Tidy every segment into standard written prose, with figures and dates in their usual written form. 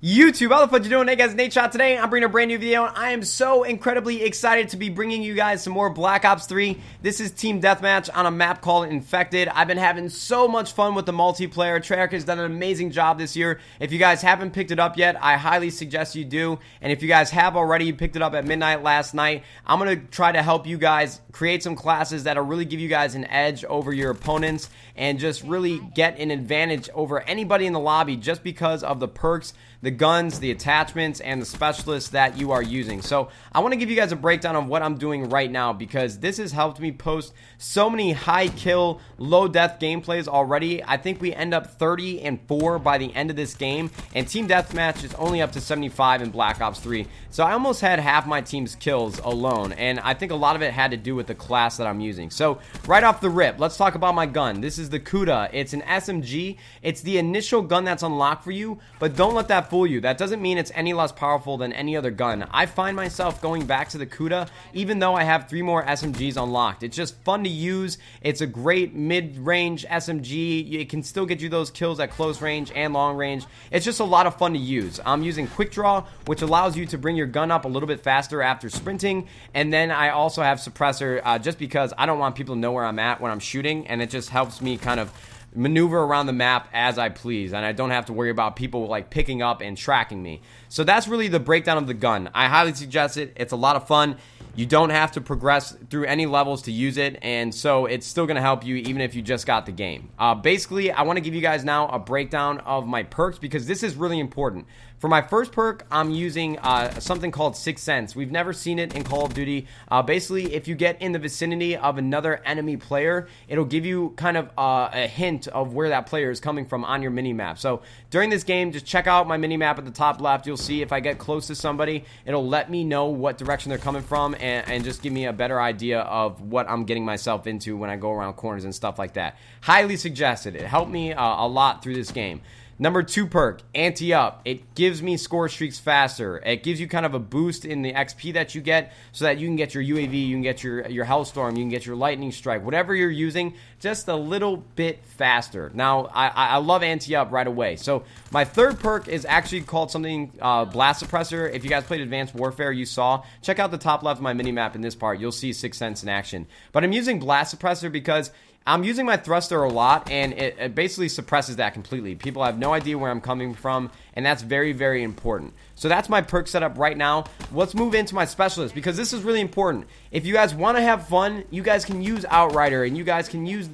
YouTube, how the fuck you doing? Hey guys, Nadeshot. Today I'm bringing a brand new video, and I am so incredibly excited to be bringing you guys some more Black Ops 3. This is Team Deathmatch on a map called Infected. I've been having so mumuch fun with the multiplayer. Treyarch has done an amazing job this year. If you guys haven't picked it up yet, I highly suggest you do. And if you guys have already picked it up at midnight last night, I'm going to try to help you guys create some classes that'll really give you guys an edge over your opponents and just really get an advantage over anybody in the lobby just because of the perks, the guns, the attachments, and the specialists that you are using. So I want to give you guys a breakdown of what I'm doing right now, because this has helped me post so many high kill, low death gameplays already. I think we end up 30-4 by the end of this game, and Team Deathmatch is only up to 75 in Black Ops 3. So I almost had half my team's kills alone, and I think a lot of it had to do with the class that I'm using. So right off the rip, let's talk about my gun. This is the Kuda. It's an SMG. It's the initial gun that's unlocked for you, but don't let that fool you. That doesn't mean it's any less powerful than any other gun. I find myself going back to the Kuda even though I have 3 more SMGs unlocked. It's just fun to use. It's a great mid-range SMG. It can still get you those kills at close range and long range. It's just a lot of fun to use. I'm using quick draw, which allows you to bring your gun up a little bit faster after sprinting, and then I also have suppressor just because I don't want people to know where I'm at when I'm shooting, and it just helps me kind of maneuver around the map as I please, and I don't have to worry about people like picking up and tracking me. So that's really the breakdown of the gun. I highly suggest it. It's a lot of fun. You don't have to progress through any levels to use it, and so it's still going to help you even if you just got the game. Basically, I want to give you guys now a breakdown of my perks, because this is really important. For my first perk, I'm using something called Sixth Sense. We've never seen it in Call of Duty. Basically, if you get in the vicinity of another enemy player, it'll give you kind of a hint of where that player is coming from on your minimap. So during this game, just check out my minimap at the top left. You'll see if I get close to somebody, it'll let me know what direction they're coming from, and just give me a better idea of what I'm getting myself into when I go around corners and stuff like that. Highly suggested. It helped me a lot through this game. Number 2 perk, Ante Up. It gives me score streaks faster. It gives you kind of a boost in the XP that you get, so that you can get your UAV, you can get your Hellstorm, you can get your Lightning Strike, whatever you're using, just a little bit faster. Now, I love Ante Up right away. So my third perk is actually called something Blast Suppressor. If you guys played Advanced Warfare, you saw. Check out the top left of my minimap in this part. You'll see Sixth Sense in action. But I'm using Blast Suppressor because I'm using my thruster a lot, and it basically suppresses that completely. People have no idea where I'm coming from, and that's very, very important. So that's my perk setup right now. Let's move into my specialist, because this is really important. If you guys want to have fun, you guys can use Outrider, and you guys can use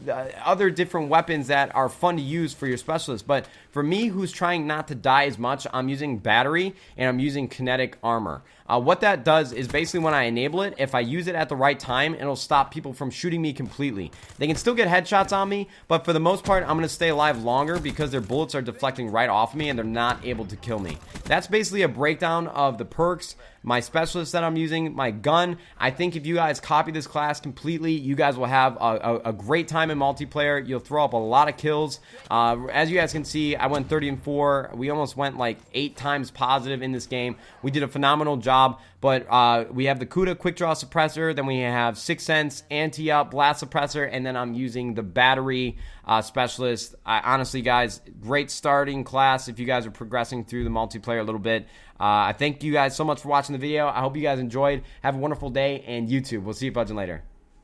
other different weapons that are fun to use for your specialist. But for me, who's trying not to die as much, I'm using Battery, and I'm using Kinetic Armor. What that does is basically when I enable it, if I use it at the right time, it'll stop people from shooting me completely. They can still get headshots on me, but for the most part, I'm going to stay alive longer because their bullets are deflecting right off me and they're not able to kill me. That's basically a breakdown of the perks, my specialist that I'm using, my gun. I think if you guys copy this class completely, you guys will have a great time in multiplayer. You'll throw up a lot of kills. As you guys can see, I went 30-4. We almost went like 8 times positive in this game. We did a phenomenal job, but we have the Kuda Quick Draw Suppressor, then we have Sixth Sense, Ante Up, Blast Suppressor, and then I'm using the Battery Specialist. Honestly, guys, great starting class if you guys are progressing through the multiplayer a little bit. I thank you guys so much for watching the video. I hope you guys enjoyed. Have a wonderful day, and YouTube. We'll see you budging later.